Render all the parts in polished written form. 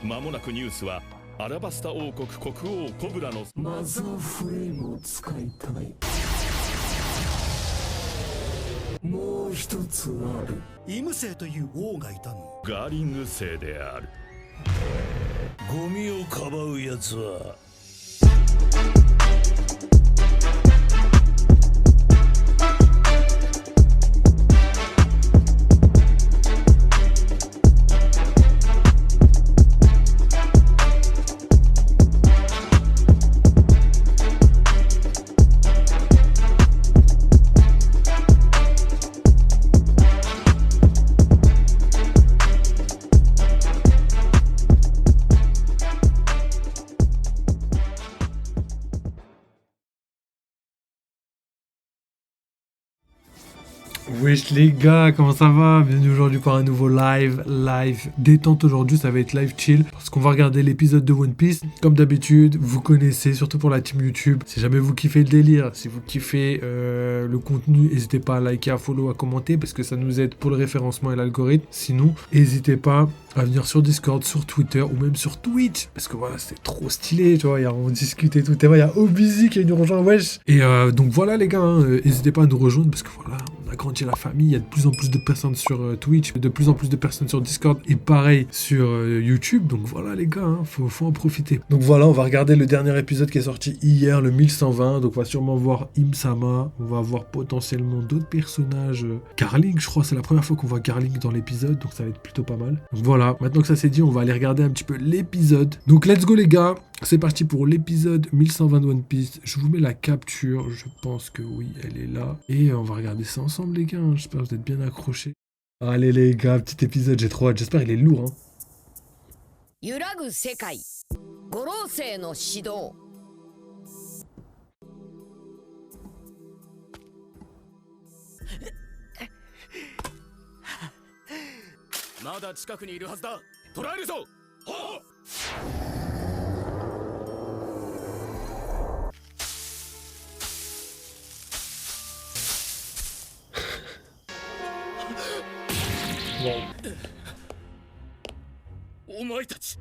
間もなくニュースはアラバスタ王国国王コブラのマザーフレームを使いたい。もう一つある。イム星という王がいたの。ガーリング星である。ゴミをかばうやつはWesh les gars, comment ça va? Bienvenue aujourd'hui pour un nouveau live détente aujourd'hui, ça va être live chill parce qu'on va regarder l'épisode de One Piece. Comme d'habitude, vous connaissez, surtout pour la team YouTube, si jamais vous kiffez le délire, si vous kiffez le contenu, n'hésitez pas à liker, à follow, à commenter parce que ça nous aide pour le référencement et l'algorithme. Sinon, n'hésitez pas à venir sur Discord, sur Twitter ou même sur Twitch parce que voilà, c'est trop stylé, tu vois, on discute et tout. Et voilà, il y a Obizi qui nous rejoint, wesh. Et donc voilà les gars, n'hésitez pas à nous rejoindre parce que voilà, on a grandi la famille, il y a de plus en plus de personnes sur Twitch, de plus en plus de personnes sur Discord et pareil sur YouTube. Donc voilà les gars, faut en profiter. Donc voilà, on va regarder le dernier épisode qui est sorti hier, le 1120. Donc on va sûrement voir Im-sama, on va voir potentiellement d'autres personnages. Garling, je crois, c'est la première fois qu'on voit Garling dans l'épisode, donc ça va être plutôt pas mal. Donc voilà, maintenant que ça c'est dit, on va aller regarder un petit peu l'épisode. Donc let's go les gars, c'est parti pour l'épisode 1120 de One Piece. Je vous mets la capture, je pense que oui, elle est là. Et on va regarder ça ensemble les gars, j'espère que vous êtes bien accrochés. Allez les gars, petit épisode, j'ai trop hâte, j'espère qu'il est lourd. Yuragu Sekai, Gorosei no Shidou. まだ近くにいるはずだ。捕らえるぞ。はあ。お前たち、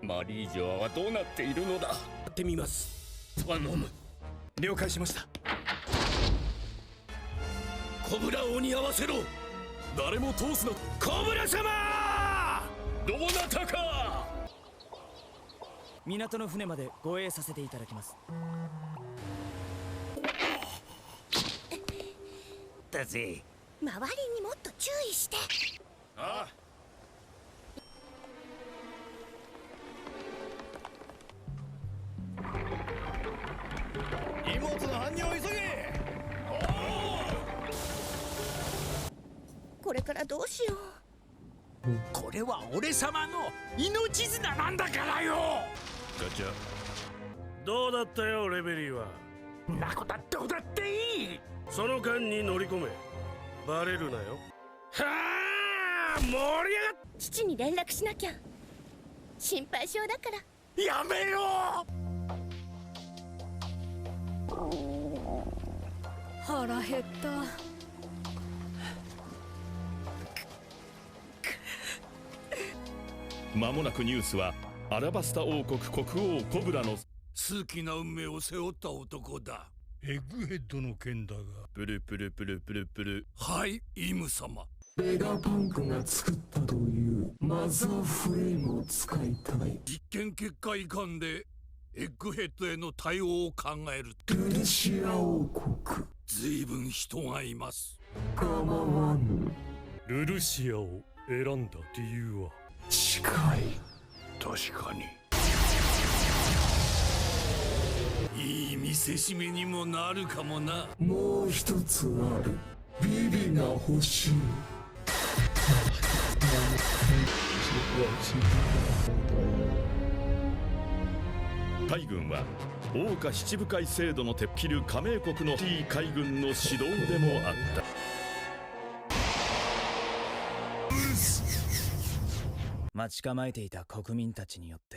マリージョアはどうなっているのだ。やってみます。頼む。了解しました。コブラ王に合わせろ。誰も通すな。コブラ様、どなたか。港の船まで護衛させていただきます。だぜ。周りにもっと注意して。ああ。荷物の搬入を急げ。これからどうしよう。これは俺様の命綱なんだからよ。ガチャ。どうだったよレベリーは。んなことはどうだっていい。その間に乗り込め。バレるなよ。はあ、盛り上がっ。父に連絡しなきゃ。心配性だから。やめよう。腹減った。間もなくニュースはアラバスタ王国国王コブラの数奇な運命を背負った男だ。エッグヘッドの件だが。プルプルプルプルプル。はい、イム様。ベガパンクが作ったというマザーフレームを使いたい。実験結果以下でエッグヘッドへの対応を考える。ルルシア王国、随分人がいます。構わぬ。ルルシアを選んだ理由は。近い。確かに。いい見せしめにもなるかもな。もう一つある。ビビが欲しい。海軍は桜花七部会制度の手切る加盟国の海軍の指導でもあった。待ち構えていた国民たちによって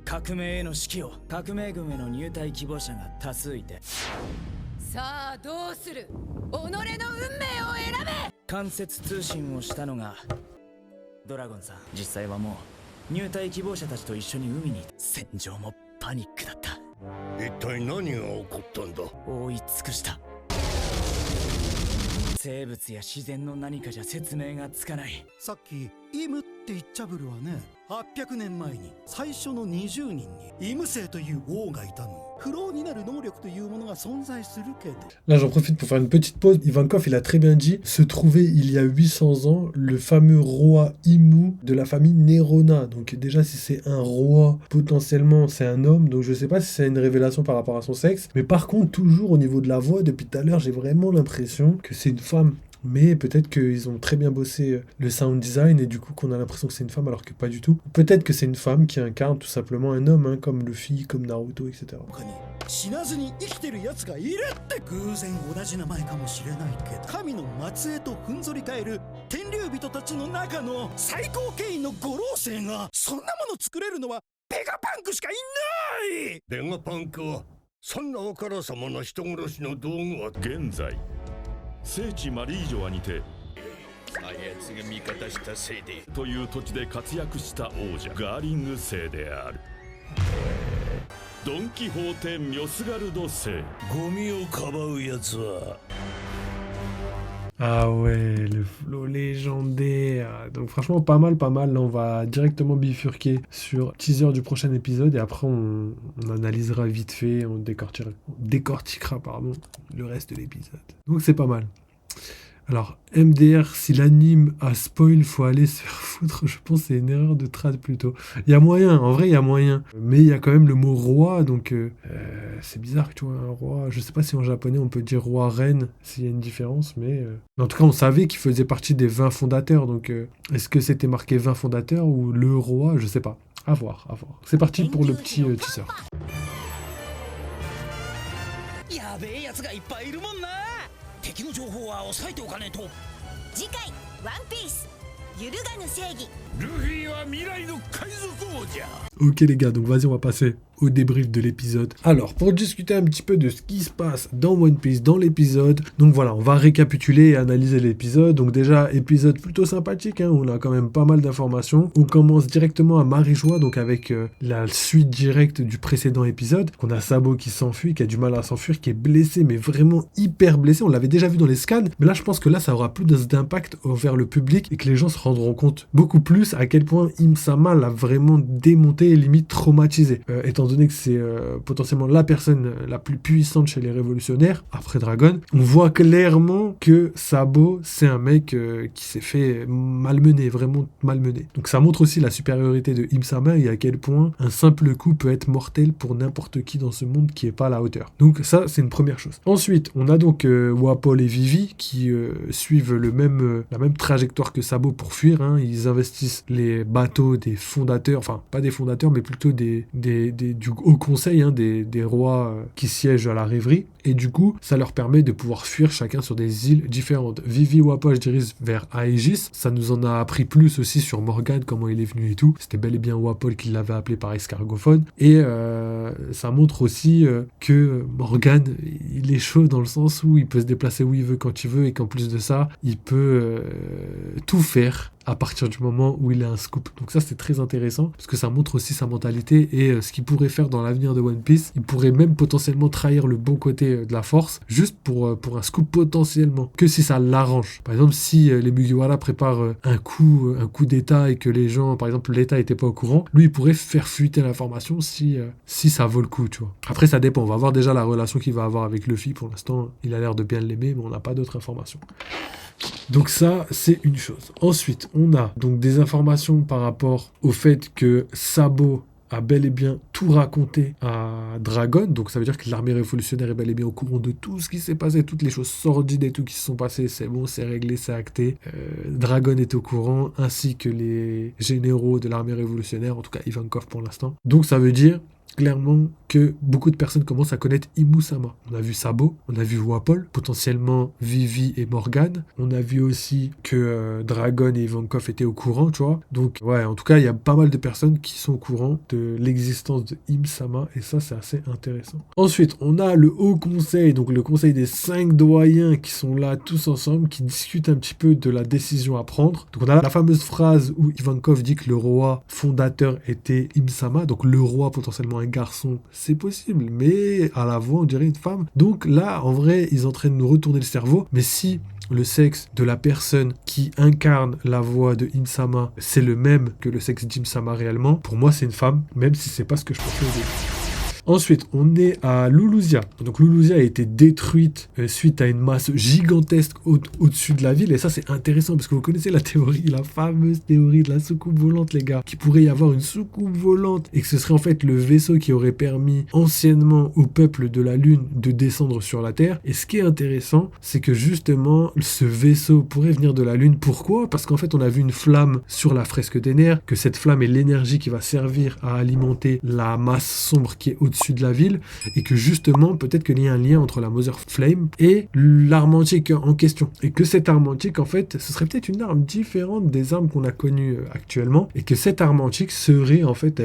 革命への指揮を、革命軍への入隊希望者が多数いて、さあどうする。己の運命を選べ。間接通信をしたのがドラゴンさん、実際はもう入隊希望者たちと一緒に海に戦場もパニックだった。一体何が起こったんだ。覆い尽くした。生物や自然の何かじゃ説明がつかない。さっきイムって言っちゃぶるはね、800年前に最初の20人にイム星という王がいたの。不老になる能力というものが存在するけど。 Là, j'en profite pour faire une petite pause. Ivankov, il a très bien dit, se trouvait il y a 800 ans le fameux roi Imu de la famille Nerona. Donc déjà, si c'est un roi, potentiellement, c'est un homme. Donc je sais pas si c'est une révélation par rapport à son sexe. Mais par contre, toujours au niveau de la voix, depuis tout à l'heure, j'ai vraiment l'impression que c'est une femme. Mais peut-être qu'ils ont très bien bossé le sound design et du coup qu'on a l'impression que c'est une femme alors que pas du tout. Peut-être que c'est une femme qui incarne tout simplement un homme, hein, comme Luffy, comme Naruto, etc. 死なずに生きてる奴がいるって。偶然同じ名前かもしれないけど、神の末裔とふんぞり返る天竜人たちの中の最高権威の五老星がそんなもの作れるのはベガパンクしかいない。ベガパンクはそんなおからさまな人殺しの道具は。現在聖地マリージョアにてあやつが味方したせいでという土地で活躍した王者ガーリング星である。ドン・キホーテ・ミョスガルド星。ゴミをかばうやつは。 Ah ouais, le flow légendaire. Donc franchement, pas mal, pas mal. Là, on va directement bifurquer sur teaser du prochain épisode et après, on analysera vite fait, on décortiquera pardon, le reste de l'épisode. Donc c'est pas mal. Alors, MDR, si l'anime a spoil, faut aller se faire foutre. Je pense que c'est une erreur de trad plutôt. Il y a moyen, en vrai, il y a moyen. Mais il y a quand même le mot roi, donc c'est bizarre que tu vois un roi. Je sais pas si en japonais on peut dire roi, reine, s'il y a une différence, mais en tout cas, on savait qu'il faisait partie des 20 fondateurs. Donc, est-ce que c'était marqué 20 fondateurs ou le roi? Je sais pas. À voir, à voir. C'est parti pour le petit teaser. やべえやつがいっぱいいるもんな。敵の情報は抑えておかねえと。次回ワンピース揺るがぬ正義。ルフィは未来の海賊王じゃ。 Ok les gars, donc vas-y, on va passer au débrief de l'épisode. Alors, pour discuter un petit peu de ce qui se passe dans One Piece, dans l'épisode, donc voilà, on va récapituler et analyser l'épisode. Donc déjà, épisode plutôt sympathique, hein, on a quand même pas mal d'informations. On commence directement à Marijois, donc avec la suite directe du précédent épisode. On a Sabo qui s'enfuit, qui a du mal à s'enfuir, qui est blessé, mais vraiment hyper blessé. On l'avait déjà vu dans les scans, mais là je pense que là ça aura plus d'impact vers le public et que les gens se rendront compte beaucoup plus à quel point Im-sama l'a vraiment démonté et limite traumatisé. Étant donné que c'est potentiellement la personne la plus puissante chez les révolutionnaires, après Dragon, on voit clairement que Sabo, c'est un mec qui s'est fait malmener, vraiment malmener. Donc ça montre aussi la supériorité de Im-sama et à quel point un simple coup peut être mortel pour n'importe qui dans ce monde qui est pas à la hauteur. Donc ça, c'est une première chose. Ensuite, on a donc Wapol et Vivi qui suivent la même trajectoire que Sabo pour fuir, hein. Ils investissent les bateaux des fondateurs, enfin pas des fondateurs, mais plutôt du haut conseil, hein, des rois qui siègent à la rêverie. Et du coup, ça leur permet de pouvoir fuir chacun sur des îles différentes. Vivi Wapol se dirige vers Aegis. Ça nous en a appris plus aussi sur Morgan, comment il est venu et tout. C'était bel et bien Wapol qui l'avait appelé par escargophone. Et ça montre aussi que Morgan, il est chaud dans le sens où il peut se déplacer où il veut, quand il veut, et qu'en plus de ça, il peut tout faire à partir du moment où il a un scoop. Donc ça, c'est très intéressant, parce que ça montre aussi sa mentalité et ce qu'il pourrait faire dans l'avenir de One Piece. Il pourrait même potentiellement trahir le bon côté de la force, juste pour un scoop potentiellement, que si ça l'arrange. Par exemple, si les Mugiwara préparent un coup d'état et que les gens, par exemple, l'État n'était pas au courant, lui, il pourrait faire fuiter l'information si ça vaut le coup, tu vois. Après, ça dépend. On va voir déjà la relation qu'il va avoir avec Luffy. Pour l'instant, il a l'air de bien l'aimer, mais on n'a pas d'autres informations. Donc ça, c'est une chose. Ensuite, on a donc des informations par rapport au fait que Sabo a bel et bien tout raconté à Dragon. Donc ça veut dire que l'armée révolutionnaire est bel et bien au courant de tout ce qui s'est passé, toutes les choses sordides et tout qui se sont passées. C'est bon, c'est réglé, c'est acté. Dragon est au courant, ainsi que les généraux de l'armée révolutionnaire, en tout cas Ivankov pour l'instant. Donc ça veut dire clairement que beaucoup de personnes commencent à connaître Imusama. On a vu Sabo, on a vu Wapol, potentiellement Vivi et Morgane. On a vu aussi que Dragon et Ivankov étaient au courant, tu vois. Donc ouais, en tout cas, il y a pas mal de personnes qui sont au courant de l'existence de Im-sama, et ça, c'est assez intéressant. Ensuite, on a le Haut Conseil, donc le conseil des 5 doyens qui sont là tous ensemble, qui discutent un petit peu de la décision à prendre. Donc on a la fameuse phrase où Ivankov dit que le roi fondateur était Im-sama, donc le roi potentiellement un garçon, c'est possible, mais à la voix on dirait une femme. Donc là, en vrai, ils sont en train de nous retourner le cerveau, mais si le sexe de la personne qui incarne la voix de Im-sama, c'est le même que le sexe d'Im-sama réellement, pour moi c'est une femme, même si c'est pas ce que je pensais au début. Ensuite, on est à Lulusia. Donc Lulusia a été détruite suite à une masse gigantesque au-dessus de la ville. Et ça, c'est intéressant parce que vous connaissez la théorie, la fameuse théorie de la soucoupe volante, les gars. Qu'il pourrait y avoir une soucoupe volante et que ce serait en fait le vaisseau qui aurait permis anciennement au peuple de la Lune de descendre sur la Terre. Et ce qui est intéressant, c'est que justement, ce vaisseau pourrait venir de la Lune. Pourquoi ? Parce qu'en fait, on a vu une flamme sur la fresque des nerfs, que cette flamme est l'énergie qui va servir à alimenter la masse sombre qui est au-dessus de la ville, et que justement peut-être qu'il y a un lien entre la Mother Flame et l'arme antique en question, et que cette arme antique en fait ce serait peut-être une arme différente des armes qu'on a connues actuellement, et que cette arme antique serait en fait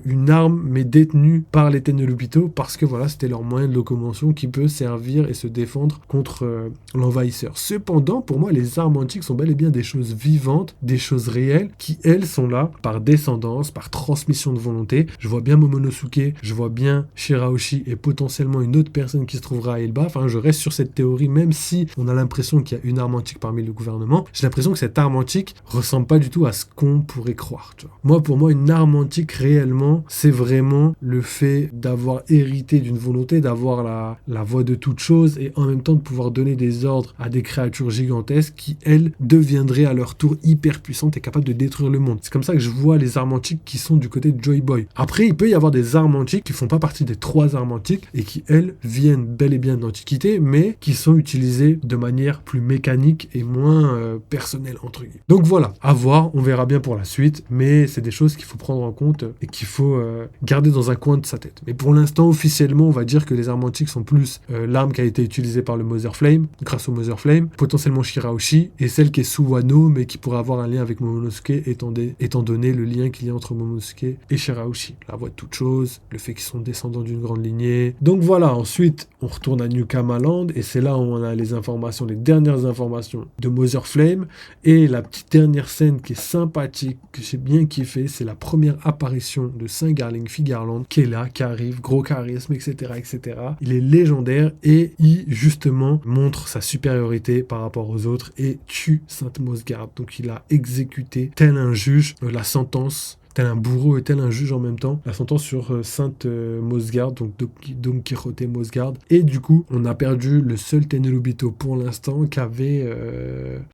une arme mais détenue par les Tenryubito, parce que voilà, c'était leur moyen de locomotion qui peut servir et se défendre contre l'envahisseur. Cependant, pour moi, les armes antiques sont bel et bien des choses vivantes, des choses réelles, qui elles sont là par descendance, par transmission de volonté. Je vois bien Momonosuke, je vois bien Shirahoshi et potentiellement une autre personne qui se trouvera à Elba. Enfin, je reste sur cette théorie, même si on a l'impression qu'il y a une arme antique parmi le gouvernement. J'ai l'impression que cette arme antique ressemble pas du tout à ce qu'on pourrait croire, tu vois. Pour moi, une arme antique réellement, c'est vraiment le fait d'avoir hérité d'une volonté, d'avoir la voix de toute chose, et en même temps de pouvoir donner des ordres à des créatures gigantesques qui, elles, deviendraient à leur tour hyper puissantes et capables de détruire le monde. C'est comme ça que je vois les armes antiques qui sont du côté de Joy Boy. Après, il peut y avoir des armes antiques qui font pas partie des 3 armes antiques et qui, elles, viennent bel et bien d'Antiquité, mais qui sont utilisées de manière plus mécanique et moins personnelle, entre guillemets. Donc voilà, à voir, on verra bien pour la suite, mais c'est des choses qu'il faut prendre en compte et qu'il faut garder dans un coin de sa tête. Mais pour l'instant, officiellement, on va dire que les armes antiques sont plus l'arme qui a été utilisée par le Mother Flame, grâce au Mother Flame, potentiellement Shirahoshi, et celle qui est sous Wano, mais qui pourrait avoir un lien avec Momonosuke, étant donné le lien qu'il y a entre Momonosuke et Shirahoshi. La voix de toute chose, le fait qu'ils sont descendants d'une grande lignée. Donc voilà, ensuite, on retourne à New Kamaland, et c'est là où on a les informations, les dernières informations de Mother Flame, et la petite dernière scène qui est sympathique, que j'ai bien kiffé, c'est la première apparition de Saint Garling Figarland, qui est là, qui arrive, gros charisme, etc., etc. Il est légendaire, et il, justement, montre sa supériorité par rapport aux autres, et tue Sainte Mosgarde. Donc il a exécuté, tel un juge, la sentence, tel un bourreau et tel un juge en même temps, la sentence sur Sainte Mosgarde, donc Don Quijote Mosgarde. Et du coup, on a perdu le seul Tenryubito pour l'instant qui avait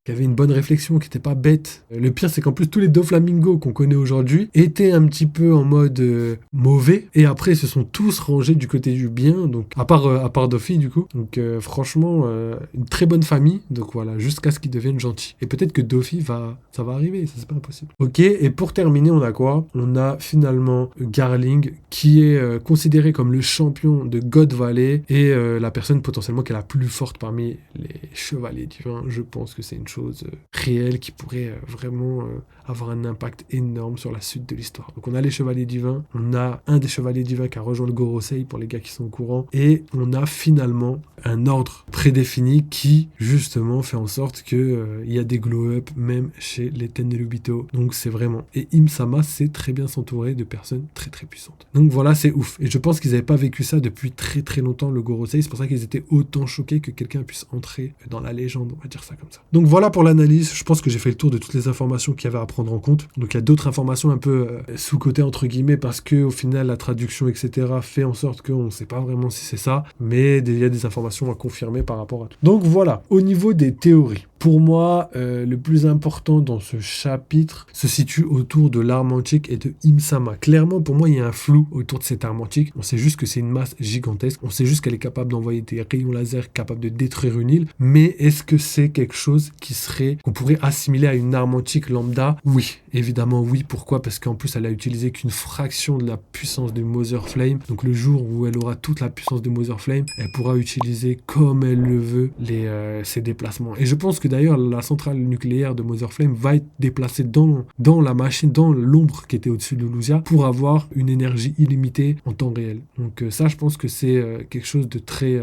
une bonne réflexion, qui n'était pas bête. Le pire, c'est qu'en plus, tous les Doflamingo qu'on connaît aujourd'hui étaient un petit peu en mode mauvais, et après, ils se sont tous rangés du côté du bien, donc à part Doffy, du coup. Donc franchement, une très bonne famille, donc voilà, jusqu'à ce qu'ils deviennent gentils. Et peut-être que Doffy ça va arriver, ça c'est pas impossible. Ok, et pour terminer, on a quoi ? On a finalement Garling qui est considéré comme le champion de God Valley et la personne potentiellement qui est la plus forte parmi les chevaliers divins. Je pense que c'est une chose réelle qui pourrait vraiment avoir un impact énorme sur la suite de l'histoire. Donc on a les chevaliers divins, on a un des chevaliers divins qui a rejoint le Gorosei pour les gars qui sont au courant, et on a finalement un ordre prédéfini qui justement fait en sorte que il y a des glow-up même chez les Tenryubito. Donc c'est vraiment, et Im-sama sait très bien s'entourer de personnes très très puissantes. Donc voilà, c'est ouf, et je pense qu'ils n'avaient pas vécu ça depuis très très longtemps, le Gorosei. C'est pour ça qu'ils étaient autant choqués que quelqu'un puisse entrer dans la légende, on va dire ça comme ça. Donc voilà pour l'analyse. Je pense que j'ai fait le tour de toutes les informations qu'il y avait à prendre en compte. Donc il y a d'autres informations un peu sous-côté entre guillemets, parce que au final la traduction etc fait en sorte qu'on ne sait pas vraiment si c'est ça, mais il y a des informations à confirmer par rapport à tout. Donc voilà, au niveau des théories. pour moi, le plus important dans ce chapitre se situe autour de l'arme antique et de Im-sama. Clairement, pour moi, il y a un flou autour de cette arme antique. On sait juste que c'est une masse gigantesque. On sait juste qu'elle est capable d'envoyer des rayons laser capables de détruire une île. Mais est-ce que c'est quelque chose qu'on pourrait assimiler à une arme antique lambda? Oui, évidemment oui. Pourquoi? Parce qu'en plus, elle a utilisé qu'une fraction de la puissance de Mother Flame. Donc le jour où elle aura toute la puissance de Mother Flame, elle pourra utiliser comme elle le veut ses déplacements. Et je pense que d'ailleurs, la centrale nucléaire de Mother Flame va être déplacée dans la machine, dans l'ombre qui était au-dessus de Luzia, pour avoir une énergie illimitée en temps réel. Donc ça, je pense que c'est quelque chose de très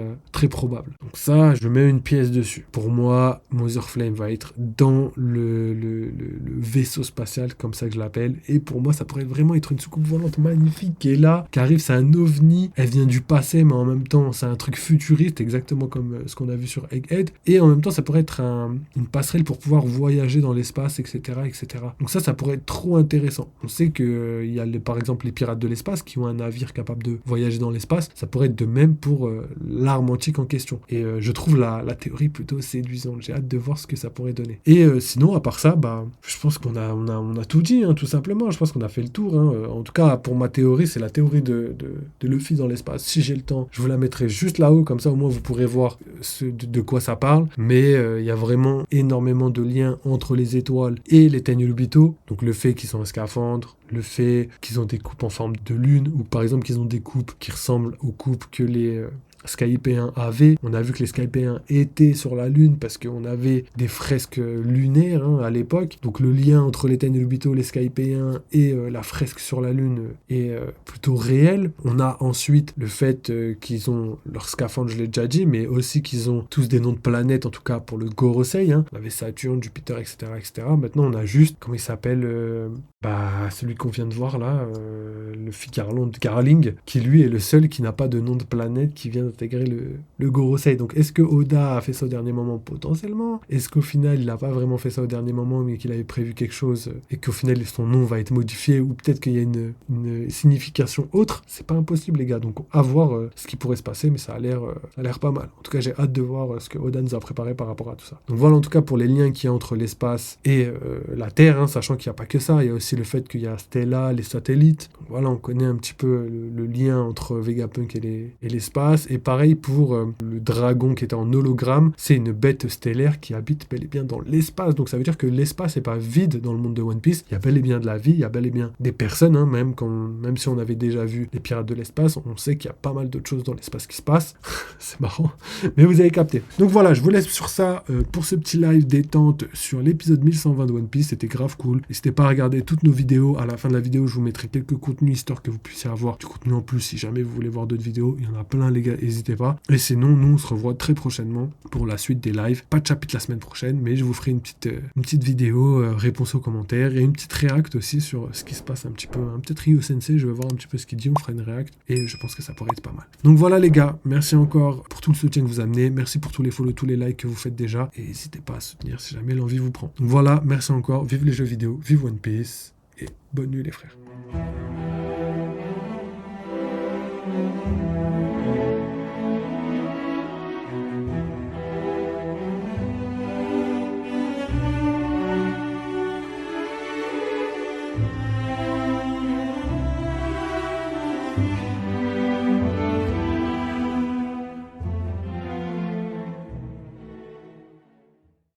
probable. Donc ça, je mets une pièce dessus. Pour moi, Mother Flame va être dans le vaisseau spatial, comme ça que je l'appelle. Et pour moi, ça pourrait vraiment être une soucoupe volante magnifique qui est là, qui arrive, c'est un ovni. Elle vient du passé, mais en même temps, c'est un truc futuriste, exactement comme ce qu'on a vu sur Egghead. Et en même temps, ça pourrait être une passerelle pour pouvoir voyager dans l'espace, etc., etc. Donc ça pourrait être trop intéressant. On sait qu'il y a par exemple les pirates de l'espace qui ont un navire capable de voyager dans l'espace. Ça pourrait être de même pour l'arme antique en question. Et je trouve la théorie plutôt séduisante. J'ai hâte de voir ce que ça pourrait donner. Et sinon, à part ça, je pense qu'on a tout dit, hein, tout simplement. Je pense qu'on a fait le tour. Hein. En tout cas, pour ma théorie, c'est la théorie de Luffy dans l'espace. Si j'ai le temps, je vous la mettrai juste là-haut. Comme ça, au moins, vous pourrez voir de quoi ça parle. Mais il y a vraiment énormément de liens entre les étoiles et les Tenryubito. Donc le fait qu'ils sont en scaphandre, le fait qu'ils ont des coupes en forme de lune, ou par exemple qu'ils ont des coupes qui ressemblent aux coupes que les Skypéens avaient. On a vu que les Skypéens étaient sur la Lune parce qu'on avait des fresques lunaires à l'époque. Donc le lien entre les Tenryubito, les Skypéens et la fresque sur la Lune est plutôt réel. On a ensuite le fait qu'ils ont leur scaphandre, je l'ai déjà dit, mais aussi qu'ils ont tous des noms de planètes, en tout cas pour le Gorosei. On avait Saturne, Jupiter, etc., etc. Maintenant, on a juste, comment il s'appelle celui qu'on vient de voir là, le Figarland Garling, qui lui est le seul qui n'a pas de nom de planète, qui vient d'intégrer le Gorosei. Donc est-ce que Oda a fait ça au dernier moment? Potentiellement. Est-ce qu'au final il n'a pas vraiment fait ça au dernier moment, mais qu'il avait prévu quelque chose et qu'au final son nom va être modifié, ou peut-être qu'il y a une signification autre? C'est pas impossible, les gars. Donc à voir ce qui pourrait se passer, mais ça a l'air pas mal. En tout cas, j'ai hâte de voir ce que Oda nous a préparé par rapport à tout ça. Donc voilà, en tout cas, pour les liens qu'il y a entre l'espace et la Terre, sachant qu'il n'y a pas que ça, il y a aussi le fait qu'il y a Stella, les satellites. Donc voilà, on connaît un petit peu le lien entre Vegapunk et l'espace. Et pareil pour le dragon qui était en hologramme, c'est une bête stellaire qui habite bel et bien dans l'espace. Donc ça veut dire que l'espace n'est pas vide dans le monde de One Piece. Il y a bel et bien de la vie, il y a bel et bien des personnes, même si on avait déjà vu les pirates de l'espace, on sait qu'il y a pas mal d'autres choses dans l'espace qui se passent. C'est marrant, mais vous avez capté. Donc voilà, je vous laisse sur ça pour ce petit live détente sur l'épisode 1120 de One Piece. C'était grave cool. N'hésitez pas à regarder toutes nos vidéos. À la fin de la vidéo, je vous mettrai quelques contenus histoire que vous puissiez avoir du contenu en plus si jamais vous voulez voir d'autres vidéos. Il y en a plein, les gars, n'hésitez pas. Et sinon, nous, on se revoit très prochainement pour la suite des lives. Pas de chapitre la semaine prochaine, mais je vous ferai une petite vidéo, réponse aux commentaires, et une petite réact aussi sur ce qui se passe un petit peu. Peut-être Ryo Sensei, je vais voir un petit peu ce qu'il dit, on fera une réact, et je pense que ça pourrait être pas mal. Donc voilà, les gars, merci encore pour tout le soutien que vous amenez, merci pour tous les follow, tous les likes que vous faites déjà, et n'hésitez pas à soutenir si jamais l'envie vous prend. Donc voilà, merci encore, vive les jeux vidéo, vive One Piece, et bonne nuit les frères.